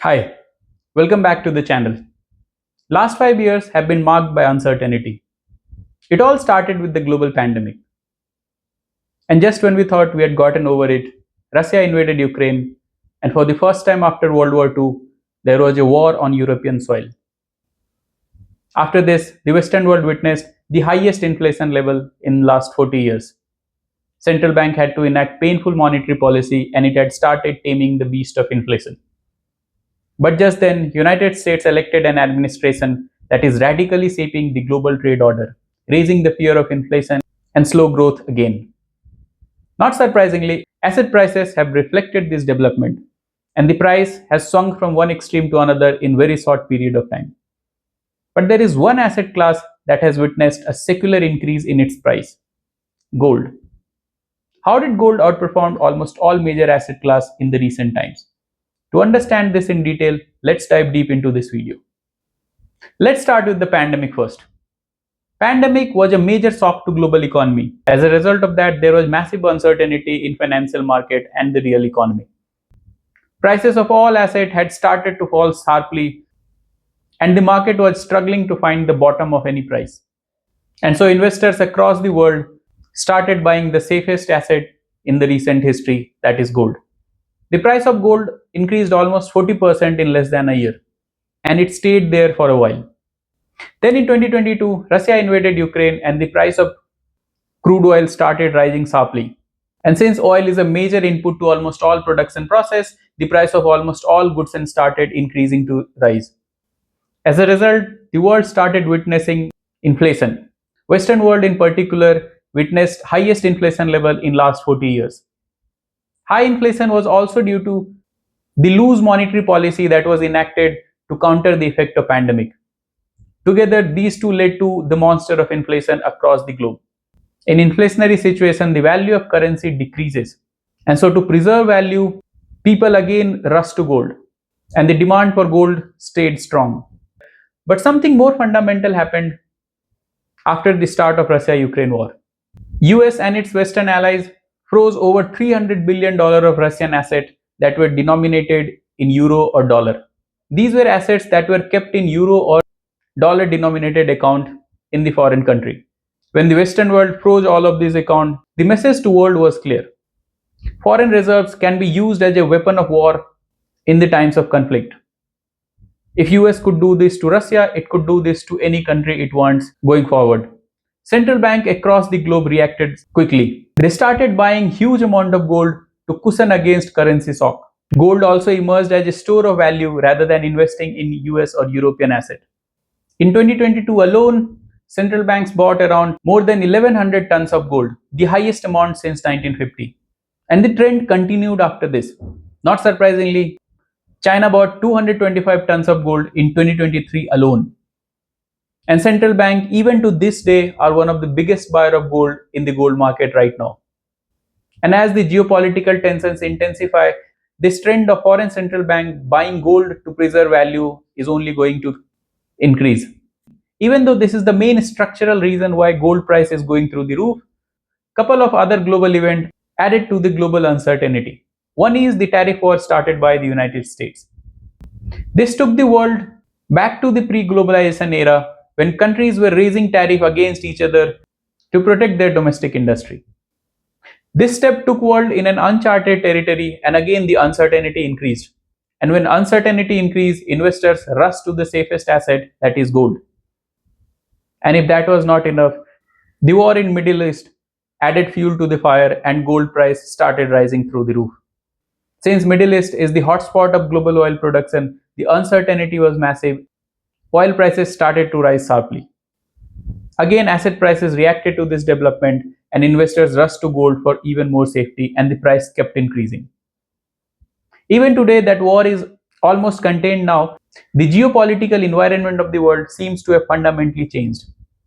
Hi, welcome back to the channel. Last 5 years have been marked by uncertainty. It all started with the global pandemic. And just when we thought we had gotten over it, Russia invaded Ukraine, and for the first time after World War II, there was a war on European soil. After this, the Western world witnessed the highest inflation level in the last 40 years. Central bank had to enact painful monetary policy and it had started taming the beast of inflation. But just then, United States elected an administration that is radically shaping the global trade order, raising the fear of inflation and slow growth again. Not surprisingly, asset prices have reflected this development, and the price has swung from one extreme to another in very short period of time. But there is one asset class that has witnessed a secular increase in its price: gold. How did gold outperform almost all major asset class in the recent times? To understand this in detail, let's dive deep into this video. Let's start with the pandemic first. Pandemic was a major shock to global economy. As a result of that, there was massive uncertainty in financial market and the real economy. Prices of all assets had started to fall sharply and the market was struggling to find the bottom of any price. And so investors across the world started buying the safest asset in the recent history, that is gold. The price of gold increased almost 40% in less than a year, and it stayed there for a while. Then in 2022, Russia invaded Ukraine and the price of crude oil started rising sharply. And since oil is a major input to almost all production process, the price of almost all goods and started increasing to rise. As a result, the world started witnessing inflation. Western world in particular witnessed highest inflation level in last 40 years. High inflation was also due to the loose monetary policy that was enacted to counter the effect of pandemic. Together, these two led to the monster of inflation across the globe. In inflationary situation, the value of currency decreases. And so to preserve value, people again rush to gold. And the demand for gold stayed strong. But something more fundamental happened after the start of Russia-Ukraine war. US and its Western allies froze over $300 billion of Russian assets that were denominated in euro or dollar. These were assets that were kept in euro or dollar denominated account in the foreign country. When the Western world froze all of these accounts, the message to world was clear. Foreign reserves can be used as a weapon of war in the times of conflict. If US could do this to Russia, it could do this to any country it wants going forward. Central bank across the globe reacted quickly. They started buying huge amount of gold to cushion against currency shock. Gold also emerged as a store of value rather than investing in US or European asset. In 2022 alone, central banks bought around more than 1100 tons of gold, the highest amount since 1950. And the trend continued after this. Not surprisingly, China bought 225 tons of gold in 2023 alone. And central bank, even to this day, are one of the biggest buyer of gold in the gold market right now. And as the geopolitical tensions intensify, this trend of foreign central bank buying gold to preserve value is only going to increase. Even though this is the main structural reason why gold price is going through the roof, couple of other global events added to the global uncertainty. One is the tariff war started by the United States. This took the world back to the pre-globalization era when countries were raising tariff against each other to protect their domestic industry. This step took world in an uncharted territory and again the uncertainty increased. And when uncertainty increased, investors rushed to the safest asset, that is gold. And if that was not enough, the war in Middle East added fuel to the fire and gold price started rising through the roof. Since Middle East is the hotspot of global oil production, the uncertainty was massive. Oil prices started to rise sharply. Again, asset prices reacted to this development and investors rushed to gold for even more safety and the price kept increasing. Even today, that war is almost contained now. The geopolitical environment of the world seems to have fundamentally changed.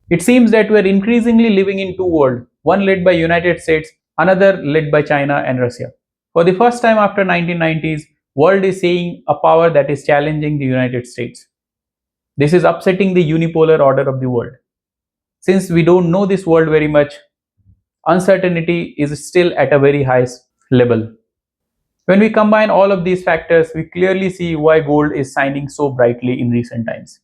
It seems that we are increasingly living in two worlds, one led by United States, another led by China and Russia. For the first time after 1990s, world is seeing a power that is challenging the United States. This is upsetting the unipolar order of the world. Since we don't know this world very much, uncertainty is still at a very high level. When we combine all of these factors, we clearly see why gold is shining so brightly in recent times.